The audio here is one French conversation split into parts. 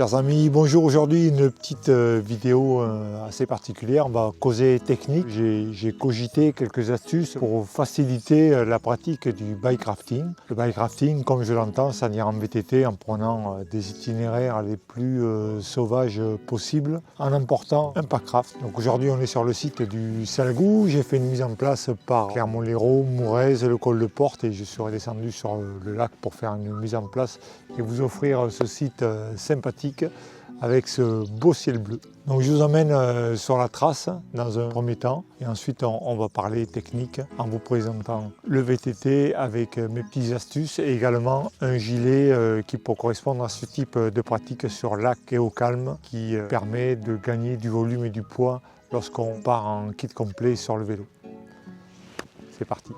Chers amis, bonjour. Aujourd'hui une petite vidéo assez particulière. On va causer technique. J'ai cogité quelques astuces pour faciliter la pratique du bike rafting. Le bike rafting, comme je l'entends, ça ira en VTT en prenant des itinéraires les plus sauvages possibles en emportant un packraft. Donc aujourd'hui on est sur le site du Salgou. J'ai fait une mise en place par Clermont-Lérault, Mourez, le col de Porte et je serai descendu sur le lac pour faire une mise en place et vous offrir ce site sympathique avec ce beau ciel bleu. Donc je vous emmène sur la trace dans un premier temps et ensuite on va parler technique en vous présentant le VTT avec mes petites astuces et également un gilet qui peut correspondre à ce type de pratique sur lac et au calme qui permet de gagner du volume et du poids lorsqu'on part en kit complet sur le vélo. C'est parti.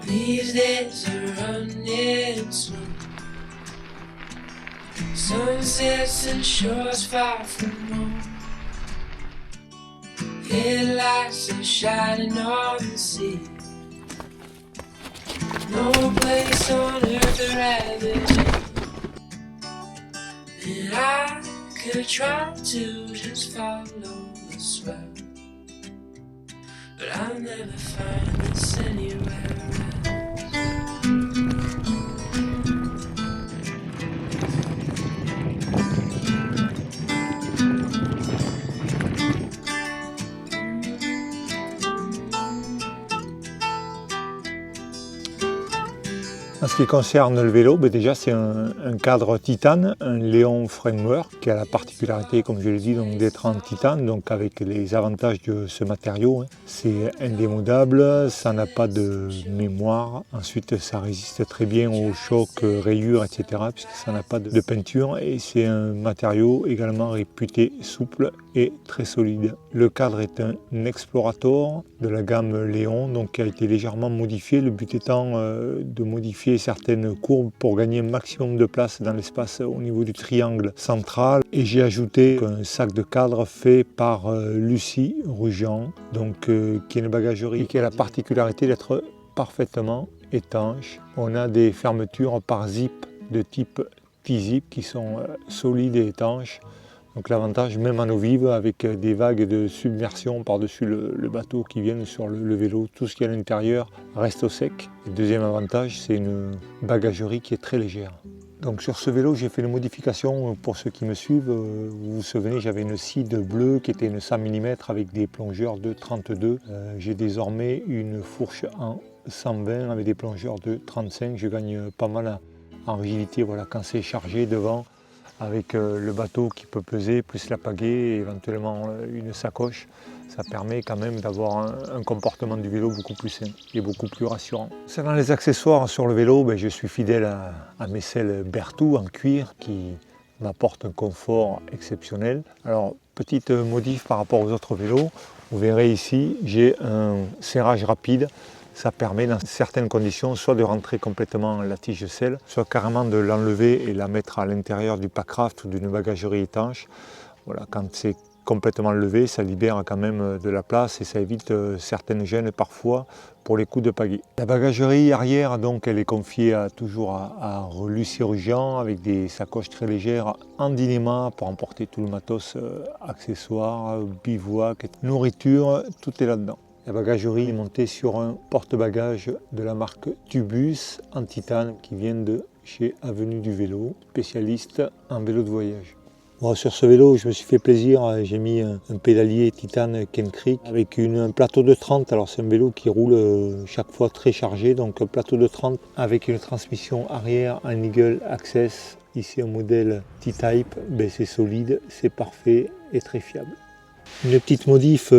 These days are running slow. Sunsets and shores far from home. Headlights are shining on the sea. No place on earth I'd rather be than I could try to just follow the swell, but I'll never find this anywhere else. En ce qui concerne le vélo, déjà c'est un cadre titane, un Léon Framework qui a la particularité, comme je l'ai dit, d'être en titane, donc avec les avantages de ce matériau. C'est indémodable, ça n'a pas de mémoire, ensuite ça résiste très bien aux chocs, rayures, etc. puisque ça n'a pas de peinture et c'est un matériau également réputé souple et très solide. Le cadre est un Explorator de la gamme Léon, donc qui a été légèrement modifié, le but étant de modifier certaines courbes pour gagner un maximum de place dans l'espace au niveau du triangle central. Et j'ai ajouté un sac de cadre fait par Lucie Rugian, donc qui est une bagagerie qui a la particularité d'être parfaitement étanche. On a des fermetures par zip de type T-zip qui sont solides et étanches. Donc l'avantage, même en eau vive, avec des vagues de submersion par-dessus le bateau qui viennent sur le vélo, tout ce qui est à l'intérieur reste au sec. Le deuxième avantage, c'est une bagagerie qui est très légère. Donc sur ce vélo, j'ai fait une modification pour ceux qui me suivent. Vous vous souvenez, j'avais une Cid bleue qui était une 100 mm avec des plongeurs de 32. J'ai désormais une fourche en 120 avec des plongeurs de 35. Je gagne pas mal en rigidité, voilà, quand c'est chargé devant, avec le bateau qui peut peser, plus la pagaie et éventuellement une sacoche. Ça permet quand même d'avoir un comportement du vélo beaucoup plus sain et beaucoup plus rassurant. Concernant les accessoires sur le vélo, je suis fidèle à mes selles Berthoud en cuir qui m'apportent un confort exceptionnel. Alors, petite modif par rapport aux autres vélos, vous verrez ici, j'ai un serrage rapide. Ça permet dans certaines conditions soit de rentrer complètement la tige de selle, soit carrément de l'enlever et la mettre à l'intérieur du packraft ou d'une bagagerie étanche. Voilà, quand c'est complètement levé, ça libère quand même de la place et ça évite certaines gênes parfois pour les coups de pagaie. La bagagerie arrière, donc, elle est confiée toujours à Lucie Rugian avec des sacoches très légères en Dynéma pour emporter tout le matos, accessoires, bivouac, nourriture, tout est là-dedans. La bagagerie est montée sur un porte-bagages de la marque Tubus en titane qui vient de chez Avenue du Vélo, spécialiste en vélo de voyage. Bon, sur ce vélo, je me suis fait plaisir, j'ai mis un pédalier titane Ken Creek avec un plateau de 30. Alors c'est un vélo qui roule chaque fois très chargé, donc un plateau de 30 avec une transmission arrière en Eagle Access. Ici un modèle T-Type, c'est solide, c'est parfait et très fiable. Une petite modif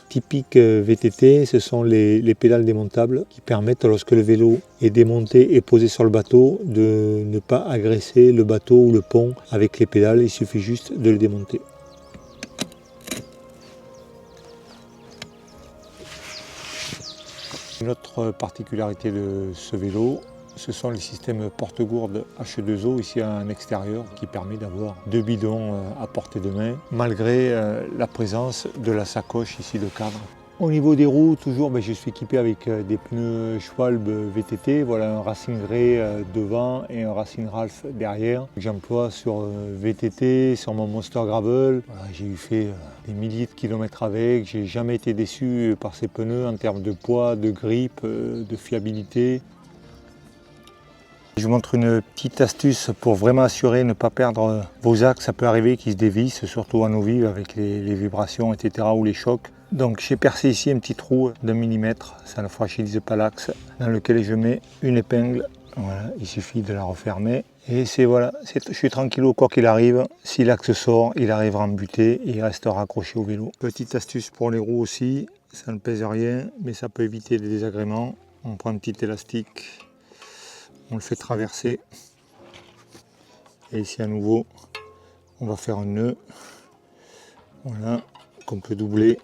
typique VTT, ce sont les pédales démontables qui permettent, lorsque le vélo est démonté et posé sur le bateau, de ne pas agresser le bateau ou le pont avec les pédales, il suffit juste de le démonter. Une autre particularité de ce vélo, ce sont les systèmes porte-gourdes H2O ici en extérieur qui permet d'avoir 2 bidons à portée de main malgré la présence de la sacoche ici de cadre. Au niveau des roues, toujours, je suis équipé avec des pneus Schwalbe VTT, voilà un Racing Ray devant et un Racing Ralph derrière. J'emploie sur VTT, sur mon Monster Gravel. Voilà, j'ai eu fait des milliers de kilomètres avec, j'ai jamais été déçu par ces pneus en termes de poids, de grippe, de fiabilité. Je vous montre une petite astuce pour vraiment assurer ne pas perdre vos axes. Ça peut arriver qu'ils se dévissent, surtout en eau vive avec les vibrations, etc. ou les chocs. Donc j'ai percé ici un petit trou d'1 mm, ça ne fragilise pas l'axe, dans lequel je mets une épingle. Voilà, il suffit de la refermer. Et c'est voilà, je suis tranquille quoi qu'il arrive. Si l'axe sort, il arrivera à me buter et il restera accroché au vélo. Petite astuce pour les roues aussi, ça ne pèse rien, mais ça peut éviter les désagréments. On prend un petit élastique, on le fait traverser. Et ici à nouveau, on va faire un nœud. Voilà, qu'on peut doubler.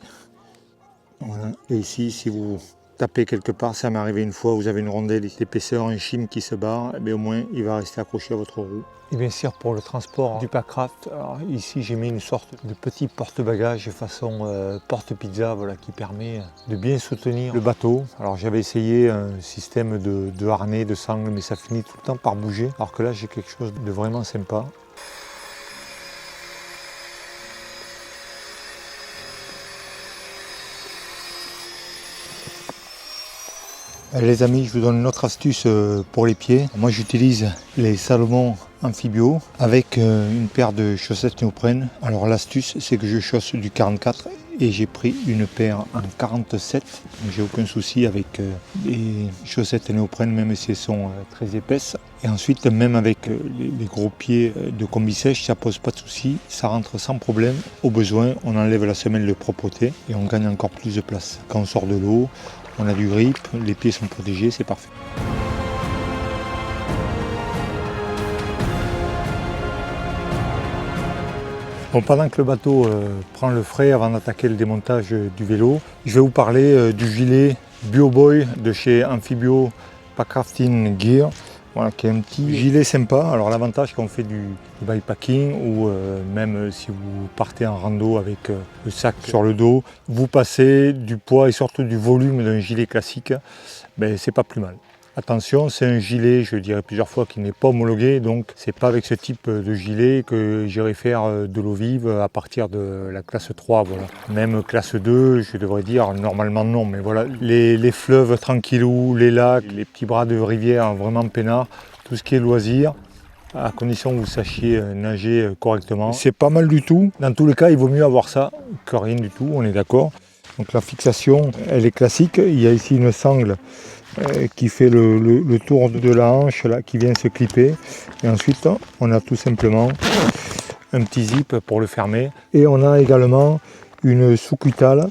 Voilà. Et ici, si vous tapez quelque part, ça m'est arrivé une fois, vous avez une rondelle d'épaisseur, un chim qui se barre, et au moins il va rester accroché à votre roue. Et bien sûr pour le transport du Packraft, alors ici j'ai mis une sorte de petit porte-bagages façon porte-pizza, voilà, qui permet de bien soutenir le bateau. Alors j'avais essayé un système de harnais, de sangle, mais ça finit tout le temps par bouger, alors que là j'ai quelque chose de vraiment sympa. Les amis, je vous donne une autre astuce pour les pieds. Moi j'utilise les Salomon Amphibio avec une paire de chaussettes néoprène. Alors l'astuce c'est que je chausse du 44 et j'ai pris une paire en 47. Donc j'ai aucun souci avec les chaussettes néoprène même si elles sont très épaisses. Et ensuite même avec les gros pieds de combi sèche, ça pose pas de souci, ça rentre sans problème. Au besoin, on enlève la semelle de propreté et on gagne encore plus de place. Quand on sort de l'eau, on a du grip, les pieds sont protégés, c'est parfait. Bon, pendant que le bateau prend le frais avant d'attaquer le démontage du vélo, je vais vous parler du gilet BioBoy de chez Amphibio Packrafting Gear. Voilà, qui est un petit gilet sympa. Alors l'avantage quand on fait du bikepacking ou même si vous partez en rando avec le sac sur le dos, vous passez du poids et surtout du volume d'un gilet classique, c'est pas plus mal. Attention, c'est un gilet, je le dirai plusieurs fois, qui n'est pas homologué, donc c'est pas avec ce type de gilet que j'irai faire de l'eau vive à partir de la classe 3. Voilà. Même classe 2, je devrais dire normalement non, mais voilà, les fleuves tranquillou, les lacs, les petits bras de rivière vraiment peinards, tout ce qui est loisir, à condition que vous sachiez nager correctement. C'est pas mal du tout. Dans tous les cas, il vaut mieux avoir ça que rien du tout, on est d'accord. Donc la fixation, elle est classique. Il y a ici une sangle qui fait le tour de la hanche là, qui vient se clipper. Et ensuite, on a tout simplement un petit zip pour le fermer. Et on a également une sous-cutale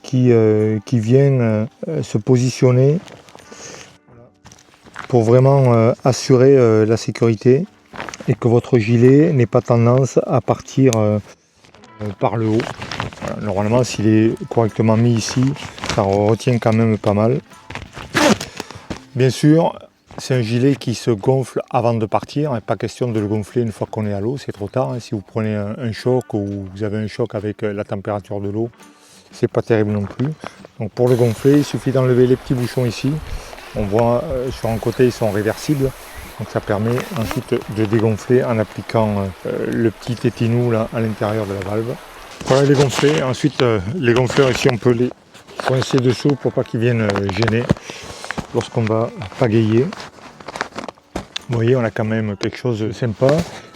qui vient se positionner pour vraiment assurer la sécurité et que votre gilet n'ait pas tendance à partir par le haut. Voilà, normalement, s'il est correctement mis ici, ça retient quand même pas mal. Bien sûr, c'est un gilet qui se gonfle avant de partir. Il n'est pas question de le gonfler une fois qu'on est à l'eau, c'est trop tard. Si vous prenez un choc ou vous avez un choc avec la température de l'eau, c'est pas terrible non plus. Donc pour le gonfler, il suffit d'enlever les petits bouchons ici. On voit sur un côté, ils sont réversibles. Donc ça permet ensuite de dégonfler en appliquant le petit tétinou là à l'intérieur de la valve. Voilà les gonfler. Ensuite, les gonfleurs ici, on peut les coincer dessous pour pas qu'ils viennent gêner lorsqu'on va pagayer. Vous voyez, on a quand même quelque chose de sympa.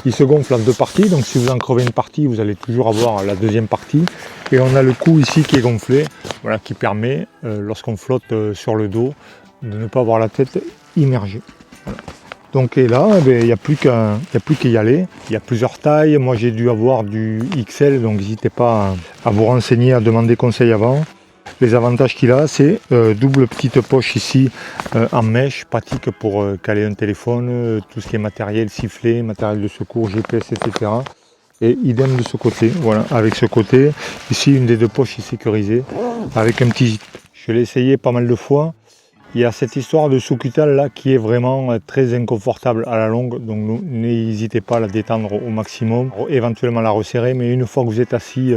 Il se gonfle en deux parties, donc si vous en crevez une partie, vous allez toujours avoir la deuxième partie. Et on a le cou ici qui est gonflé, voilà, qui permet, lorsqu'on flotte sur le dos, de ne pas avoir la tête immergée. Voilà. Donc et là, il n'y a plus qu'à y aller. Il y a plusieurs tailles. Moi j'ai dû avoir du XL, donc n'hésitez pas à vous renseigner, à demander conseil avant. Les avantages qu'il a, c'est double petite poche ici en mèche, pratique pour caler un téléphone, tout ce qui est matériel, sifflet, matériel de secours, GPS, etc. Et idem de ce côté, voilà, avec ce côté, ici une des deux poches est sécurisée, avec un petit zip. Je l'ai essayé pas mal de fois, Il y a cette histoire de sous-cutale là qui est vraiment très inconfortable à la longue, donc n'hésitez pas à la détendre au maximum, éventuellement la resserrer, mais une fois que vous êtes assis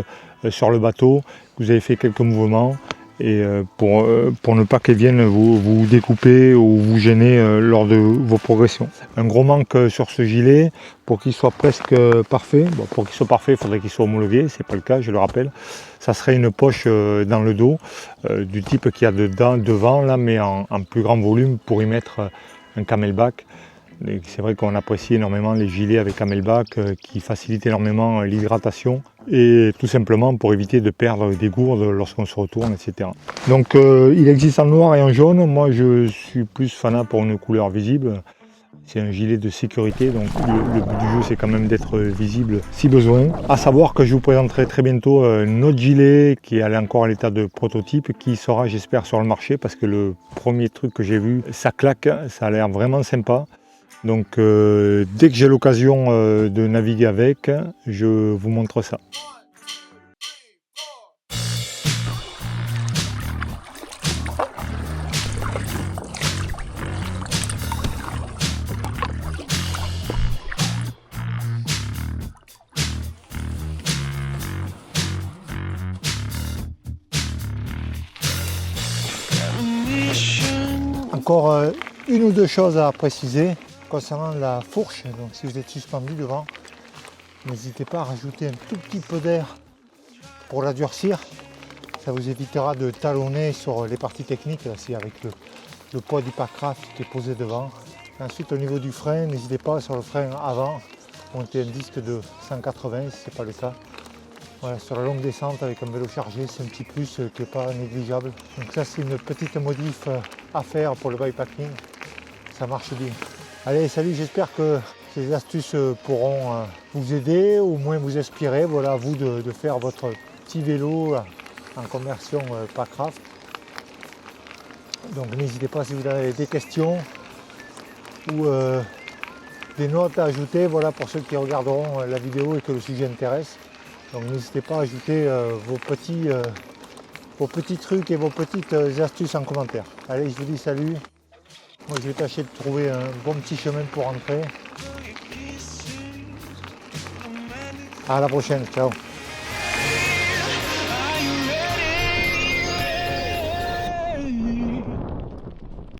sur le bateau, que vous avez fait quelques mouvements, et pour ne pas qu'elle vienne vous découper ou vous gêner lors de vos progressions. Un gros manque sur ce gilet, pour qu'il soit presque parfait, bon, pour qu'il soit parfait il faudrait qu'il soit homologué, c'est pas le cas, je le rappelle, ça serait une poche dans le dos, du type qu'il y a devant là, mais en plus grand volume pour y mettre un camelback. C'est vrai qu'on apprécie énormément les gilets avec camelback qui facilitent énormément l'hydratation et tout simplement pour éviter de perdre des gourdes lorsqu'on se retourne, etc. Donc il existe en noir et en jaune. Moi je suis plus fanat pour une couleur visible. C'est un gilet de sécurité, donc le but du jeu c'est quand même d'être visible si besoin. À savoir que je vous présenterai très bientôt un autre gilet qui est encore à l'état de prototype, qui sera j'espère sur le marché parce que le premier truc que j'ai vu, ça claque, ça a l'air vraiment sympa. Donc dès que j'ai l'occasion de naviguer avec, je vous montre ça. Encore une ou deux choses à préciser concernant la fourche. Donc si vous êtes suspendu devant, n'hésitez pas à rajouter un tout petit peu d'air pour la durcir. Ça vous évitera de talonner sur les parties techniques, là, c'est avec le poids du Packraft qui est posé devant. Et ensuite au niveau du frein, n'hésitez pas sur le frein avant, monter un disque de 180 si ce n'est pas le cas. Voilà, sur la longue descente avec un vélo chargé, c'est un petit plus qui n'est pas négligeable. Donc ça c'est une petite modif à faire pour le bikepacking, ça marche bien. Allez salut, j'espère que ces astuces pourront vous aider, au moins vous inspirer. Voilà, à vous de faire votre petit vélo en conversion Packraft. Donc n'hésitez pas si vous avez des questions ou des notes à ajouter, voilà, pour ceux qui regarderont la vidéo et que le sujet intéresse. Donc n'hésitez pas à ajouter vos petits trucs et vos petites astuces en commentaire. Allez, je vous dis salut. Moi je vais tâcher de trouver un bon petit chemin pour rentrer. À la prochaine, ciao.